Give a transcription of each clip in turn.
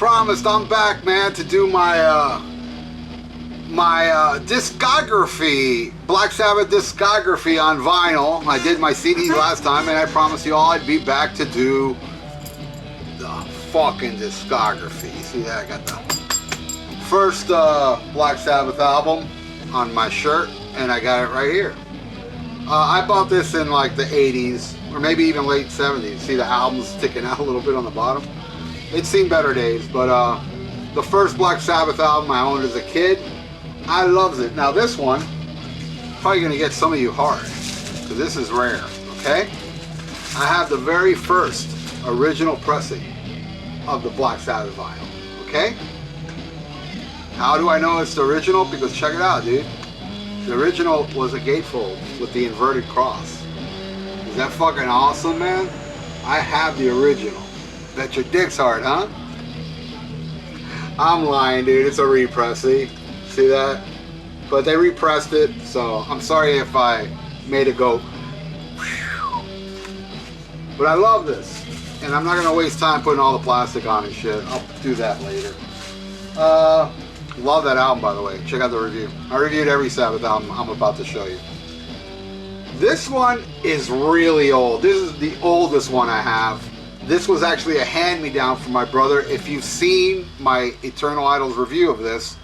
promised, I'm back, man, to do my discography, Black Sabbath discography on vinyl. I did my CD last time, and I promised you all I'd be back to do the fucking discography. See that? I got the first Black Sabbath album on my shirt, and I got it right here. I bought this in like the 80s, or maybe even late 70s. See the album's sticking out a little bit on the bottom? It's seen better days, but the first Black Sabbath album I owned as a kid, I loves it. Now this one, probably gonna get some of you hard, because this is rare, okay? I have the very first original pressing of the Black Sabbath vinyl, okay? How do I know it's the original? Because check it out, dude. The original was a gatefold with the inverted cross. Is that fucking awesome, man? I have the original. Bet your dick's hard, huh? I'm lying, dude. It's a repress, see? See that? But they repressed it, so I'm sorry if I made it go. But I love this. And I'm not going to waste time putting all the plastic on and shit. I'll do that later. Love that album, by the way. Check out the review. I reviewed every Sabbath album I'm about to show you. This one is really old. This is the oldest one I have. This was actually a hand-me-down from my brother. If you've seen my Eternal Idols review of this,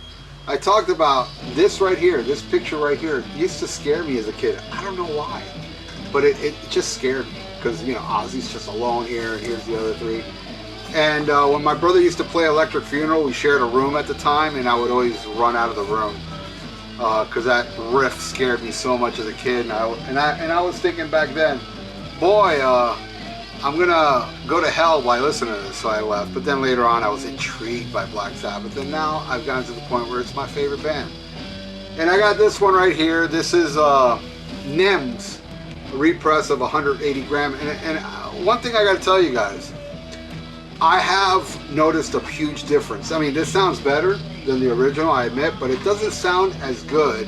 I talked about this right here, this picture right here. It used to scare me as a kid. I don't know why, but it just scared me because, you know, Ozzy's just alone here, and here's the other three. And when my brother used to play Electric Funeral, we shared a room at the time, and I would always run out of the room because that riff scared me so much as a kid. And I was thinking back then, boy, I'm gonna go to hell by listening to this, so I left. But then later on I was intrigued by Black Sabbath, and now I've gotten to the point where it's my favorite band. And I got this one right here. This is N.I.B's repress of 180 gram. And one thing I gotta tell you guys, I have noticed a huge difference. I mean, this sounds better than the original, I admit, but it doesn't sound as good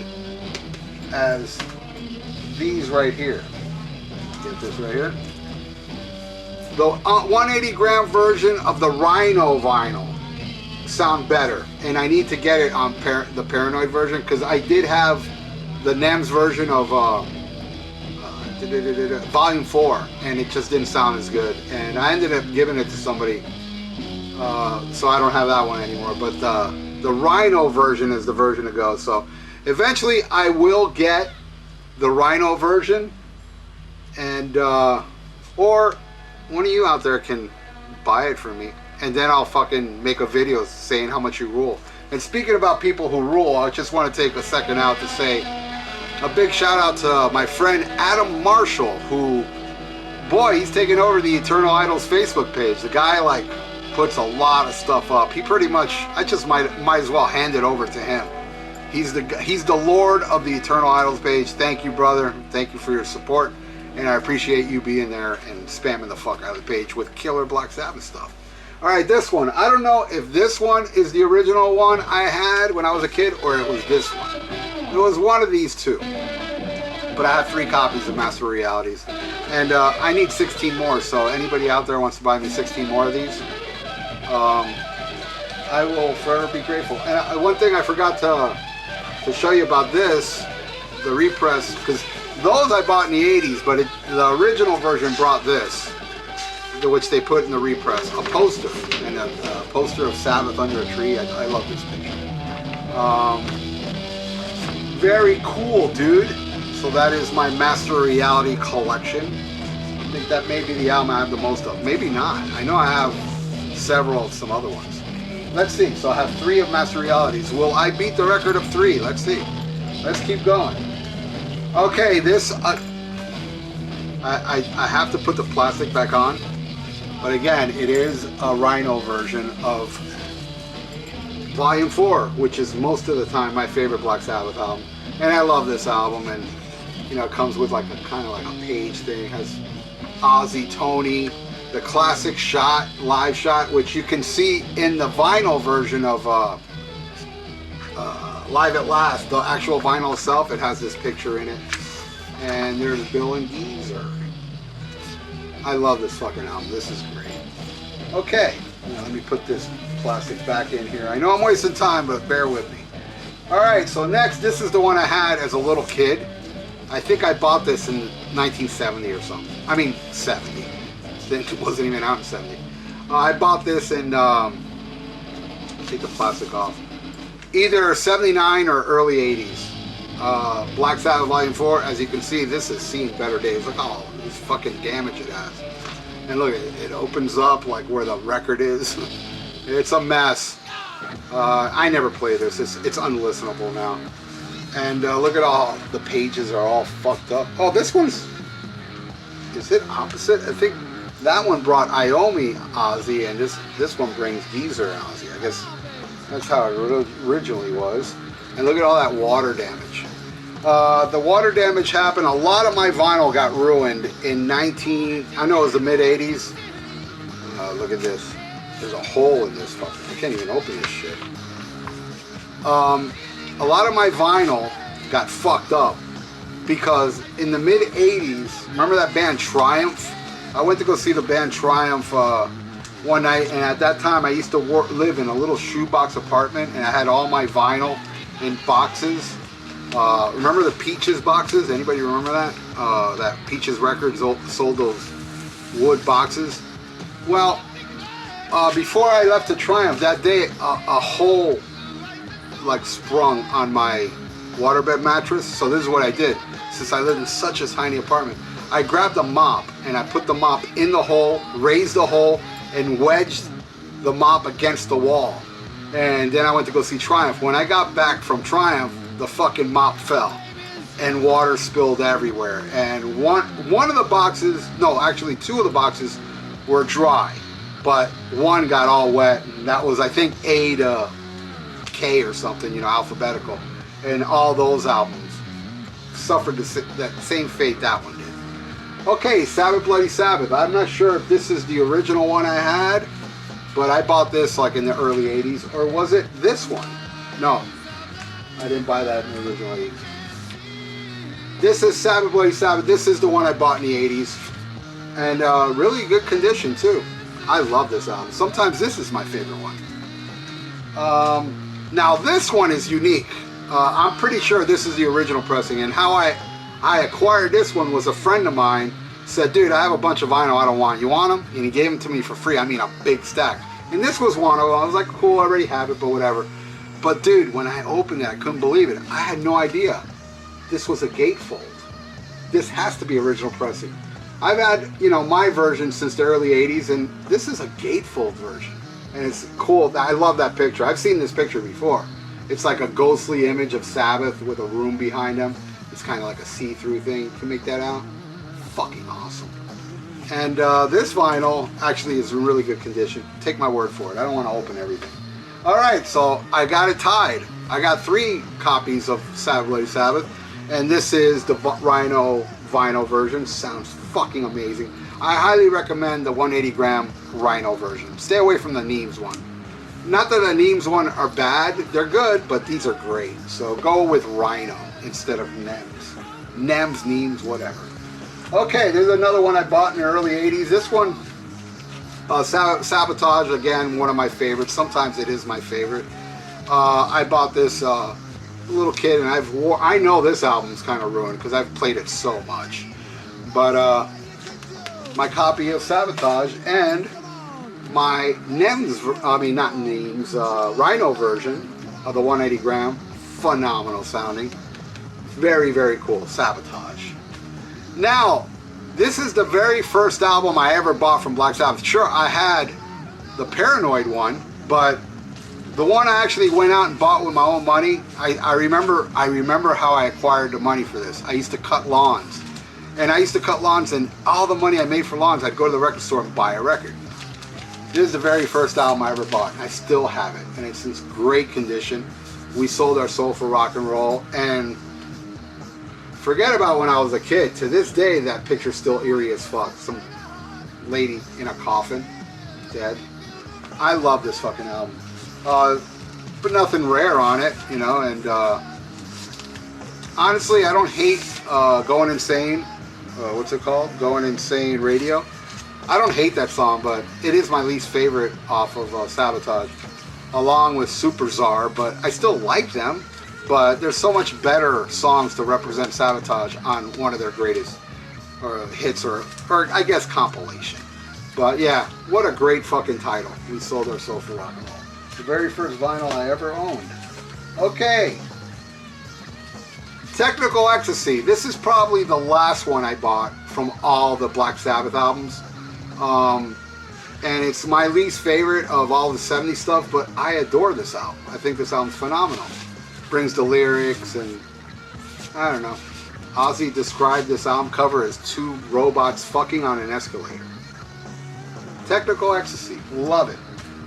as these right here. Get this right here. The 180 gram version of the Rhino vinyl sound better, and I need to get it on the Paranoid version, because I did have the N.I.B's version of Volume 4, and it just didn't sound as good, and I ended up giving it to somebody, so I don't have that one anymore. But the Rhino version is the version to go. So eventually I will get the Rhino version, and or one of you out there can buy it for me, and then I'll fucking make a video saying how much you rule. And speaking about people who rule, I just want to take a second out to say a big shout out to my friend Adam Marshall, who, boy, he's taking over the Eternal Idols Facebook page. The guy like puts a lot of stuff up. He pretty much, I just might as well hand it over to him. He's the Lord of the Eternal Idols page. Thank you, brother. Thank you for your support. And I appreciate you being there and spamming the fuck out of the page with killer Black Sabbath stuff. Alright, this one. I don't know if this one is the original one I had when I was a kid, or it was this one. It was one of these two. But I have 3 copies of Master Realities. And I need 16 more, so anybody out there wants to buy me 16 more of these, I will forever be grateful. And one thing I forgot to show you about this, the repress, because those I bought in the 80s, but the original version brought this, which they put in the repress, a poster, and a poster of Sabbath under a tree. I love this picture. Very cool, dude. So that is my Master Reality collection. I think that may be the album I have the most of. Maybe not. I know I have several of some other ones. Let's see. So I have 3 of Master Realities. Will I beat the record of 3? Let's see. Let's keep going. Okay, this I have to put the plastic back on, but again, it is a Rhino version of Volume 4, which is most of the time my favorite Black Sabbath album. And I love this album, and you know, it comes with like a kind of like a page thing. It has Ozzy, Tony, the classic shot, live shot, which you can see in the vinyl version of Live at Last. The actual vinyl itself, it has this picture in it. And there's Bill and Geezer. I love this fucking album. This is great. Okay, Now, let me put this plastic back in here. I know I'm wasting time, but bear with me. Alright, so next, this is the one I had as a little kid. I think I bought this in 1970 or something. I mean, 70. It wasn't even out in 70. I bought this in, take the plastic off, either 79 or early 80s. Black Sabbath Volume 4, as you can see, this has seen better days. Look how this fucking damage it has. And look, it opens up like where the record is. It's a mess. I never play this. It's unlistenable now. And look at all the pages are all fucked up. Oh, this one's, is it opposite? I think that one brought Iomi Ozzy, and this one brings Geezer Ozzy. I guess that's how it originally was. And look at all that water damage. The water damage happened. A lot of my vinyl got ruined in I know it was the mid 80s. Look at this. There's a hole in this fucking, I can't even open this shit. A lot of my vinyl got fucked up because in the mid 80s, remember that band Triumph? I went to go see the band Triumph one night, and at that time I used to live in a little shoebox apartment, and I had all my vinyl in boxes. Remember the Peaches boxes? Anybody remember that? That Peaches Records sold those wood boxes. Well, before I left to Triumph that day, a hole like sprung on my waterbed mattress. So this is what I did. Since I lived in such a tiny apartment, I grabbed a mop and I put the mop in the hole, raised the hole, and wedged the mop against the wall. And then I went to go see Triumph. When I got back from Triumph, the fucking mop fell and water spilled everywhere. And one of the boxes, no, actually two of the boxes were dry, but one got all wet, and that was, I think, A to K or something, you know, alphabetical. And all those albums suffered that same fate that one did. Okay, Sabbath Bloody Sabbath. I'm not sure if this is the original one I had, but I bought this like in the early 80s, or was it this one? No, I didn't buy that in the original 80s. This is Sabbath Bloody Sabbath. This is the one I bought in the 80s, and really good condition too. I love this album. Sometimes this is my favorite one. Now this one is unique. I'm pretty sure this is the original pressing, and how I acquired this one was a friend of mine said, dude, I have a bunch of vinyl I don't want. You want them? And he gave them to me for free. I mean, a big stack. And this was one of them. I was like, cool, I already have it, but whatever. But dude, when I opened it, I couldn't believe it. I had no idea this was a gatefold. This has to be original pressing. I've had, you know, my version since the early 80s, and this is a gatefold version. And it's cool. I love that picture. I've seen this picture before. It's like a ghostly image of Sabbath with a room behind him. It's kind of like a see-through thing. You can make that out. Fucking awesome. And this vinyl actually is in really good condition. Take my word for it. I don't want to open everything. Alright, so I got it tied. I got 3 copies of Sabbath Bloody Sabbath, and this is the Rhino vinyl version. Sounds fucking amazing. I highly recommend the 180 gram Rhino version. Stay away from the N.I.B one. Not that the N.I.B one are bad, they're good, but these are great. So go with Rhino instead of N.I.B.s. N.I.B.s, N.I.B s, whatever. Okay, there's another one I bought in the early 80s. This one, Sabotage, again, one of my favorites. Sometimes it is my favorite. I bought this little kid, and I know this album's kind of ruined because I've played it so much. But my copy of Sabotage and my N.I.B.s, I mean not N.I.B.s, Rhino version of the 180 gram, phenomenal sounding. Very, very cool. Sabotage. Now, this is the very first album I ever bought from Black Sabbath. Sure, I had the Paranoid one, but the one I actually went out and bought with my own money, I remember how I acquired the money for this. I used to cut lawns. And I used to cut lawns, and all the money I made for lawns, I'd go to the record store and buy a record. This is the very first album I ever bought, and I still have it, and it's in great condition. We sold our soul for rock and roll, and forget about when I was a kid. To this day, that picture's still eerie as fuck. Some lady in a coffin, dead. I love this fucking album. But nothing rare on it, you know, and honestly, I don't hate Going Insane. What's it called? Going Insane Radio. I don't hate that song, but it is my least favorite off of Sabotage, along with Super Czar, but I still like them. But there's so much better songs to represent Sabotage on one of their greatest hits, or I guess compilation. But yeah, what a great fucking title. We sold our soul for rock and roll. The very first vinyl I ever owned. Okay. Technical Ecstasy. This is probably the last one I bought from all the Black Sabbath albums. And it's my least favorite of all the 70s stuff, but I adore this album. I think this album's phenomenal. Brings the lyrics, and I don't know. Ozzy described this album cover as two robots fucking on an escalator. Technical Ecstasy. Love it.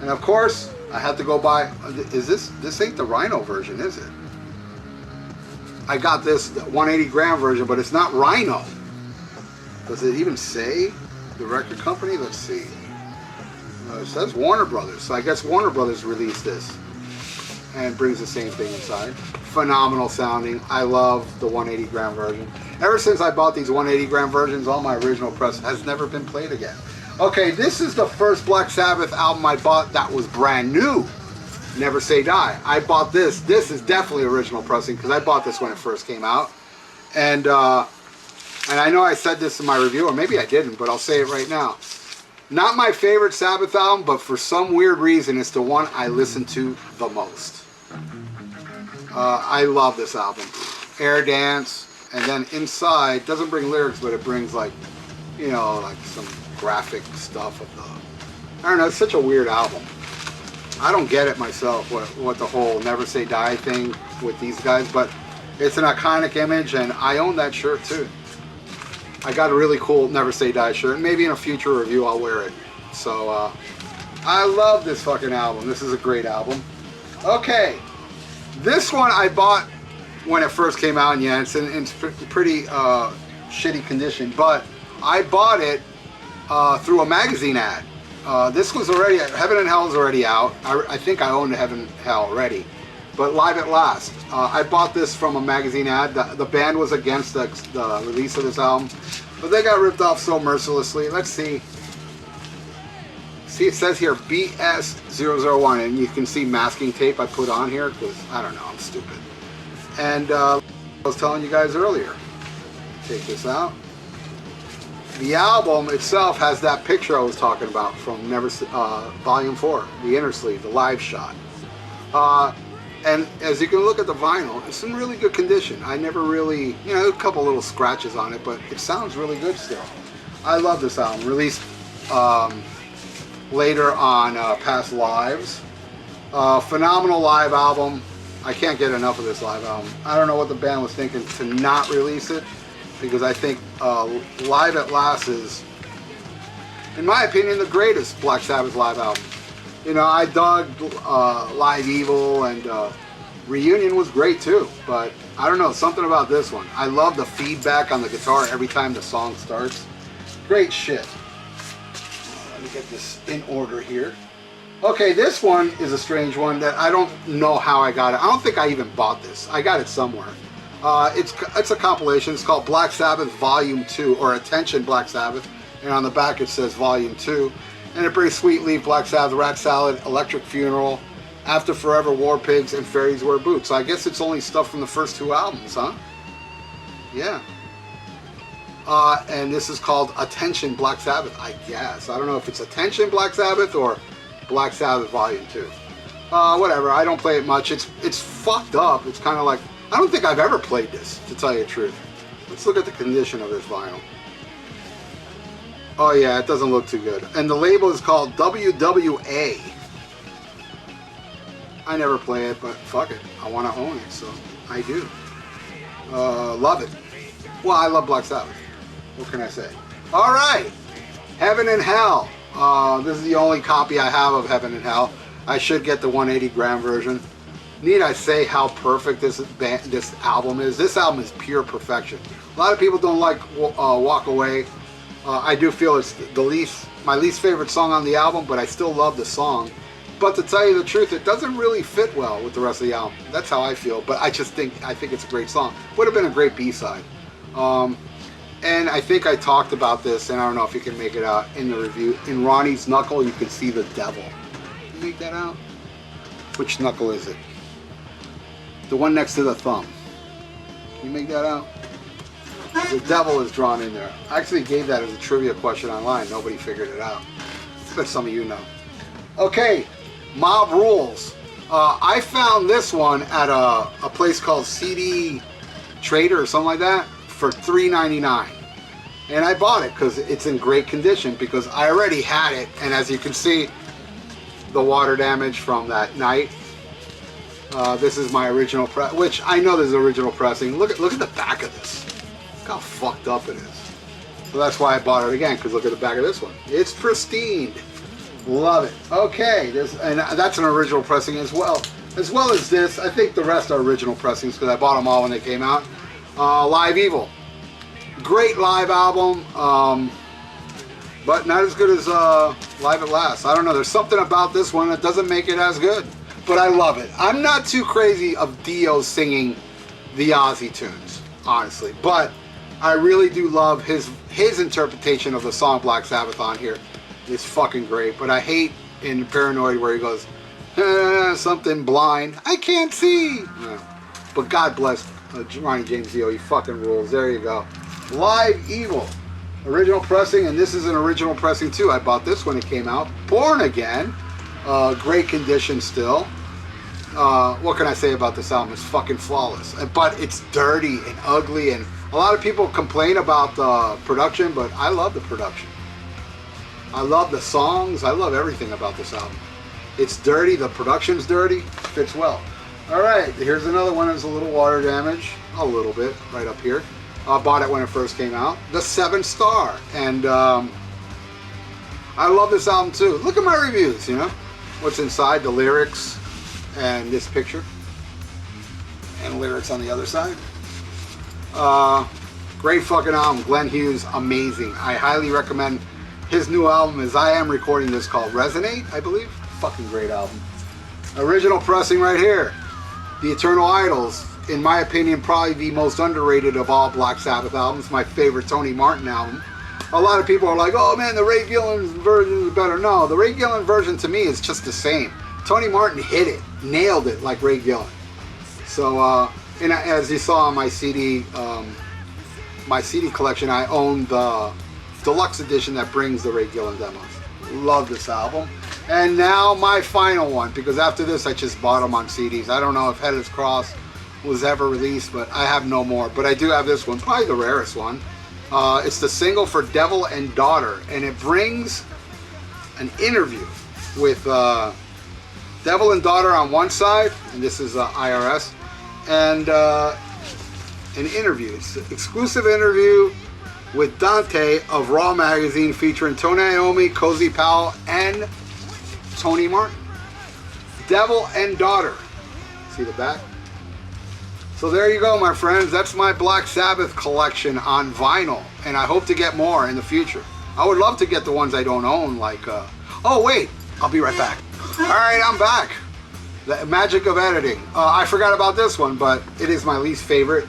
And of course, I had to go buy, this ain't the Rhino version, is it? I got this 180 gram version, but it's not Rhino. Does it even say the record company? Let's see. It says Warner Brothers, so I guess Warner Brothers released this and brings the same thing inside. Phenomenal sounding. I love the 180 gram version. Ever since I bought these 180 gram versions, all my original press has never been played again. Okay, this is the first Black Sabbath album I bought that was brand new. Never Say Die. I bought this. This is definitely original pressing because I bought this when it first came out. And I know I said this in my review, or maybe I didn't, but I'll say it right now. Not my favorite Sabbath album, but for some weird reason, it's the one I listen to the most. I love this album. Air Dance, and then inside, doesn't bring lyrics, but it brings like, you know, like some graphic stuff of the, I don't know, it's such a weird album. I don't get it myself, what the whole Never Say Die thing with these guys, but it's an iconic image, and I own that shirt too. I got a really cool Never Say Die shirt. Maybe in a future review I'll wear it. So, I love this fucking album. This is a great album. Okay. This one I bought when it first came out, and yeah, it's in pretty shitty condition, but I bought it through a magazine ad. This was already, Heaven and Hell is already out. I think I owned Heaven and Hell already. But Live at Last. I bought this from a magazine ad. The band was against the release of this album, but they got ripped off so mercilessly. Let's see. See, it says here BS001, and you can see masking tape I put on here because, I don't know, I'm stupid. And I was telling you guys earlier. Take this out. The album itself has that picture I was talking about from Volume 4, the inner sleeve, the live shot. And as you can look at the vinyl, it's in really good condition. I never really, you know, a couple little scratches on it, but it sounds really good still. I love this album. Released later on Past Lives. Phenomenal live album. I can't get enough of this live album. I don't know what the band was thinking to not release it, because I think Live at Last is, in my opinion, the greatest Black Sabbath live album. You know, I dug Live Evil, and Reunion was great too, but I don't know, something about this one. I love the feedback on the guitar every time the song starts. Great shit. Let me get this in order here. Okay, this one is a strange one that I don't know how I got it. I don't think I even bought this. I got it somewhere. It's a compilation. It's called Black Sabbath Volume 2, or Attention Black Sabbath, and on the back it says Volume 2. And it brings Sweet Leaf, Black Sabbath, Rat Salad, Electric Funeral, After Forever, War Pigs, and Fairies Wear Boots. So I guess it's only stuff from the first two albums, huh? Yeah. And this is called Attention Black Sabbath, I guess. I don't know if it's Attention Black Sabbath or Black Sabbath Volume 2. Whatever, I don't play it much. It's fucked up. It's kind of like, I don't think I've ever played this, to tell you the truth. Let's look at the condition of this vinyl. Oh yeah, it doesn't look too good. And the label is called WWA. I never play it, but fuck it. I want to own it, so I do. Love it. Well, I love Black Sabbath. What can I say? Alright, Heaven and Hell. This is the only copy I have of Heaven and Hell. I should get the 180 gram version. Need I say how perfect this album is? This album is pure perfection. A lot of people don't like Walk Away. I do feel it's my least favorite song on the album, but I still love the song. But to tell you the truth, it doesn't really fit well with the rest of the album. That's how I feel. But I think it's a great song. Would have been a great B-side. And I think I talked about this, and I don't know if you can make it out in the review. In Ronnie's knuckle, you can see the devil. Can you make that out? Which knuckle is it? The one next to the thumb. Can you make that out? The devil is drawn in there. I actually gave that as a trivia question online. Nobody figured it out. But some of you know. Okay, Mob Rules. I found this one at a place called CD Trader or something like that for $3.99. And I bought it because it's in great condition because I already had it. And as you can see, the water damage from that night. This is my original press, which I know this is original pressing. Look at the back of this. Look how fucked up it is. So that's why I bought it again, because look at the back of this one. It's pristine. Love it. Okay, and that's an original pressing as well. As well as this, I think the rest are original pressings because I bought them all when they came out. Live Evil. Great live album, but not as good as Live at Last. I don't know, there's something about this one that doesn't make it as good. But I love it. I'm not too crazy of Dio singing the Ozzy tunes, honestly. But I really do love his interpretation of the song Black Sabbath on here. It's fucking great. But I hate in Paranoid where he goes, something blind, I can't see. Yeah. But God bless Ronnie James Dio, he fucking rules. There you go. Live Evil. Original pressing, and this is an original pressing too. I bought this when it came out. Born Again. Great condition still. What can I say about this album? It's fucking flawless. But it's dirty and ugly, and a lot of people complain about the production, but I love the production. I love the songs. I love everything about this album. It's dirty. The production's dirty. Fits well. Alright, here's another one that's a little water damage. A little bit, right up here. I bought it when it first came out. The 7 Star. And I love this album too. Look at my reviews, you know. What's inside, the lyrics, and this picture. And lyrics on the other side. Great fucking album. Glenn Hughes, amazing. I highly recommend his new album as I am recording this called Resonate, I believe. Fucking great album. Original pressing right here. The Eternal Idols, in my opinion, probably the most underrated of all Black Sabbath albums. My favorite Tony Martin album. A lot of people are like, oh man, the Ray Gillen version is better. No, the Ray Gillen version to me is just the same. Tony Martin hit it, nailed it like Ray Gillen. So, and as you saw on my CD collection, I own the deluxe edition that brings the Ray Gillen demos. Love this album. And now my final one, because after this I just bought them on CDs. I don't know if Headless Cross was ever released, but I have no more. But I do have this one, probably the rarest one. It's the single for Devil and Daughter, and it brings an interview with Devil and Daughter on one side, and this is IRS, and an interview. It's an exclusive interview with Dante of Raw Magazine featuring Tony Iommi, Cozy Powell, and Tony Martin. Devil and Daughter. See the back? So there you go, my friends. That's my Black Sabbath collection on vinyl, and I hope to get more in the future. I would love to get the ones I don't own, like, oh wait, I'll be right back. Alright, I'm back. The magic of editing. I forgot about this one, but it is my least favorite.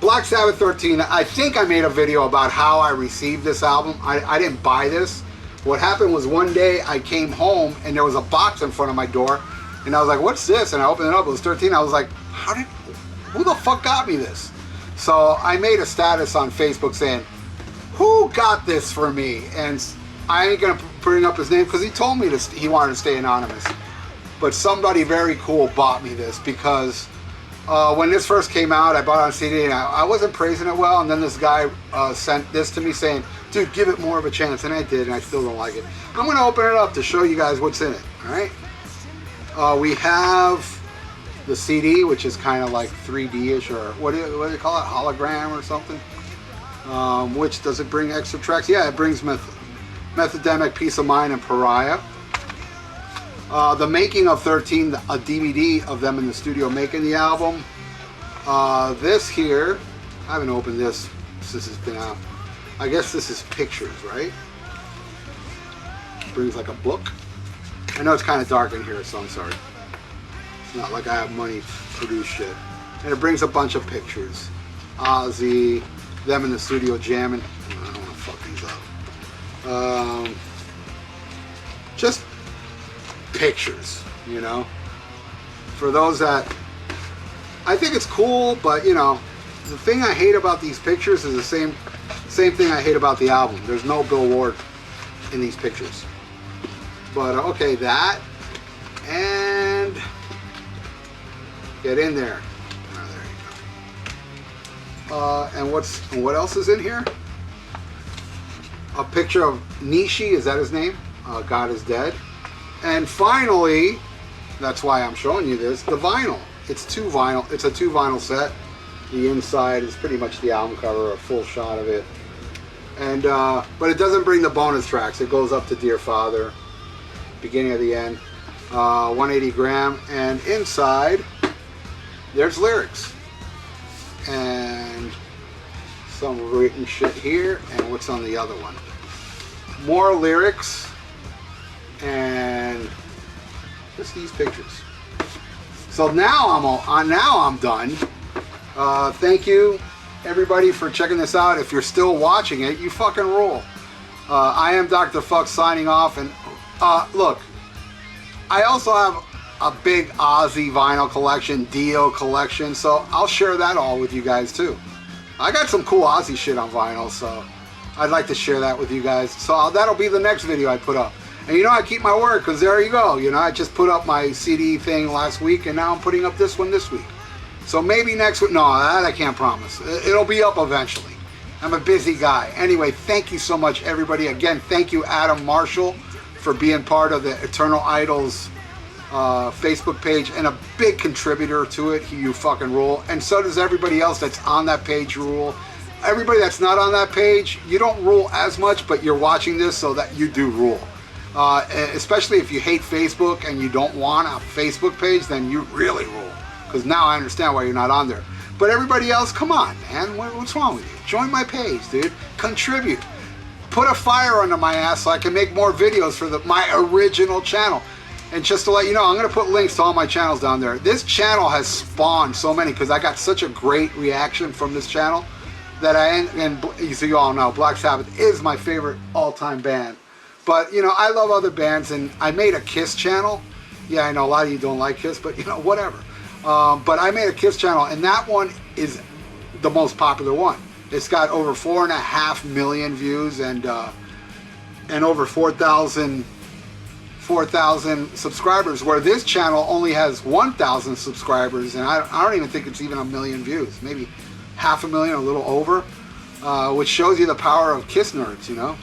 Black Sabbath 13, I think I made a video about how I received this album. I didn't buy this. What happened was one day I came home and there was a box in front of my door, and I was like, what's this? And I opened it up, it was 13. I was like, who the fuck got me this? So I made a status on Facebook saying, who got this for me? And I ain't gonna bring up his name because he told me he wanted to stay anonymous. But somebody very cool bought me this because when this first came out, I bought it on CD and I wasn't praising it well, and then this guy sent this to me saying, dude, give it more of a chance, and I did, and I still don't like it. I'm going to open it up to show you guys what's in it, alright? We have the CD, which is kind of like 3D-ish, or what do you call it, hologram or something? Which, does it bring extra tracks? Yeah, it brings Methademic, Peace of Mind, and Pariah. The Making of 13, a DVD of them in the studio making the album. This here, I haven't opened this since it's been out. I guess this is pictures, right? Brings like a book. I know it's kind of dark in here, so I'm sorry. It's not like I have money to produce shit. And it brings a bunch of pictures. Ozzy, them in the studio jamming. I don't want to fuck these up. Just pictures, you know. For those that, I think it's cool, but you know, the thing I hate about these pictures is the same thing I hate about the album. There's no Bill Ward in these pictures. But okay, that, and get in there. Oh, there you go. And what else is in here? A picture of Nishi, is that his name? God is Dead. And finally, that's why I'm showing you this, the vinyl. It's a 2 vinyl set. The inside is pretty much the album cover, a full shot of it. And but it doesn't bring the bonus tracks. It goes up to Dear Father, beginning of the end, 180 gram, and inside there's lyrics and some written shit here. And what's on the other one? More lyrics and just these pictures. So now I'm done. Thank you everybody for checking this out. If you're still watching it, you fucking rule. I am Dr. Fuck signing off. And look, I also have a big Ozzy vinyl collection, Dio collection, so I'll share that all with you guys too. I got some cool Ozzy shit on vinyl, so I'd like to share that with you guys. So that'll be the next video I put up. And you know, I keep my word, because there you go. You know, I just put up my CD thing last week, and now I'm putting up this one this week. So maybe next week, no, that I can't promise. It'll be up eventually. I'm a busy guy. Anyway, thank you so much, everybody. Again, thank you, Adam Marshall, for being part of the Eternal Idols Facebook page and a big contributor to it. You fucking rule. And so does everybody else that's on that page, rule. Everybody that's not on that page, you don't rule as much, but you're watching this so that you do rule. Especially if you hate Facebook and you don't want a Facebook page, then you really rule. Because now I understand why you're not on there. But everybody else, come on, man. What's wrong with you? Join my page, dude. Contribute. Put a fire under my ass so I can make more videos for my original channel. And just to let you know, I'm going to put links to all my channels down there. This channel has spawned so many because I got such a great reaction from this channel that so you all know, Black Sabbath is my favorite all-time band. But, you know, I love other bands, and I made a Kiss channel. Yeah, I know a lot of you don't like Kiss, but, you know, whatever. But I made a Kiss channel, and that one is the most popular one. It's got over 4.5 million views and over 4,000 subscribers, where this channel only has 1,000 subscribers, and I don't even think it's even 1 million views. Maybe 500,000, a little over, which shows you the power of Kiss nerds. You know,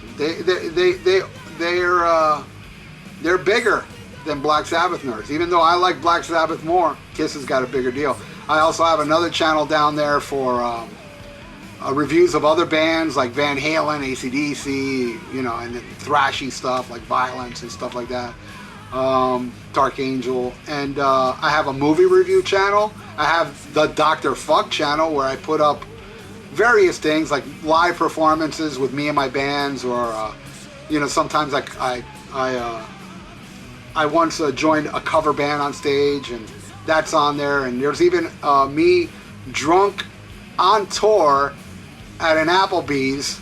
they're bigger than Black Sabbath nerds. Even though I like Black Sabbath more, Kiss has got a bigger deal. I also have another channel down there for reviews of other bands like Van Halen, AC/DC, you know, and thrashy stuff like Violence and stuff like that. Dark Angel. And I have a movie review channel. I have the Dr. Fuck channel where I put up various things like live performances with me and my bands, or you know, sometimes I once joined a cover band on stage, and that's on there. And there's even me drunk on tour at an Applebee's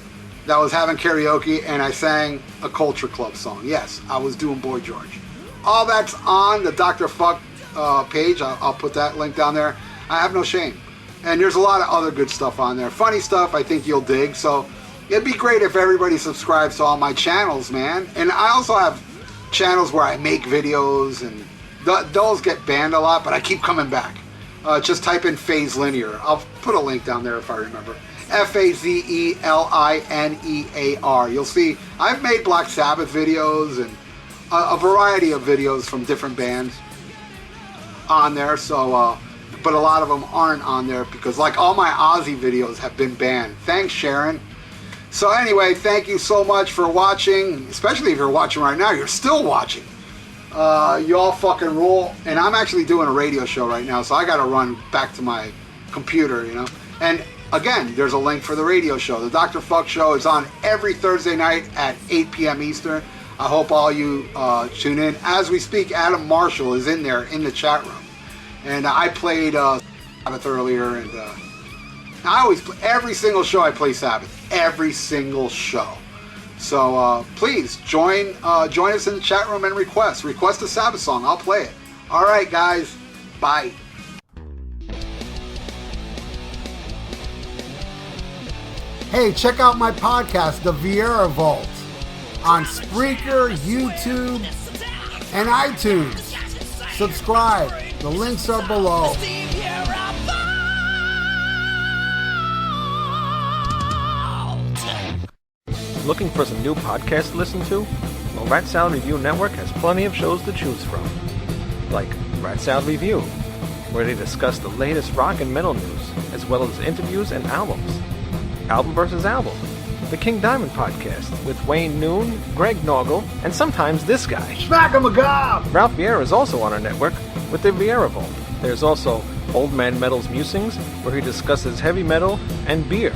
that was having karaoke, and I sang a Culture Club song. Yes, I was doing Boy George. All that's on the Dr. Fuck page. I'll put that link down there. I have no shame. And there's a lot of other good stuff on there. Funny stuff I think you'll dig. So it'd be great if everybody subscribes to all my channels, man. And I also have channels where I make videos, and those get banned a lot, but I keep coming back. Just type in Phase Linear. I'll put a link down there if I remember. FAZELINEAR. You'll see I've made Black Sabbath videos and a variety of videos from different bands on there. So, but a lot of them aren't on there because, like, all my Ozzy videos have been banned. Thanks, Sharon. So anyway, thank you so much for watching, especially if you're watching right now. You're still watching. You all fucking rule. And I'm actually doing a radio show right now, so I got to run back to my computer, you know. And again, there's a link for the radio show. The Dr. Fuck Show is on every Thursday night at 8 p.m. Eastern. I hope all you tune in. As we speak, Adam Marshall is in there in the chat room. And I played Sabbath earlier, and I always play, every single show I play Sabbath. Every single show. So please join us in the chat room and request a Sabbath song. I'll play it. All right, guys. Bye. Hey, check out my podcast, The VIERA Vault, on Spreaker, YouTube, and iTunes. Subscribe. The links are below. Looking for some new podcasts to listen to? Well, Rat Salad Review Network has plenty of shows to choose from. Like Rat Salad Review, where they discuss the latest rock and metal news, as well as interviews and albums. Album vs. Album, the King Diamond Podcast, with Wayne Noon, Greg Norgal, and sometimes this guy. SHMACKEMAGOB! Ralph VIERA is also on our network with the VIERA Vault. There's also Old Man Metal's Musings, where he discusses heavy metal and beer.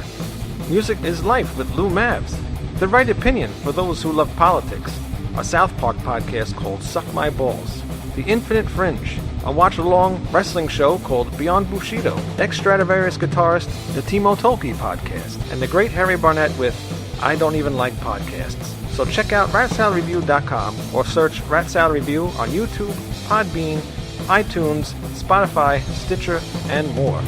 Music is Life with Lou Mavs. The Right Opinion for those who love politics. A South Park podcast called Suck My Balls. The Infinite Fringe, a watch-along wrestling show called Beyond Bushido, ex-Stradivarius guitarist, the Timo Tolkki podcast, and the Great Harry Barnett with I Don't Even Like Podcasts. So check out ratsaladreview.com or search Rat Salad Review on YouTube, Podbeam, iTunes, Spotify, Stitcher, and more.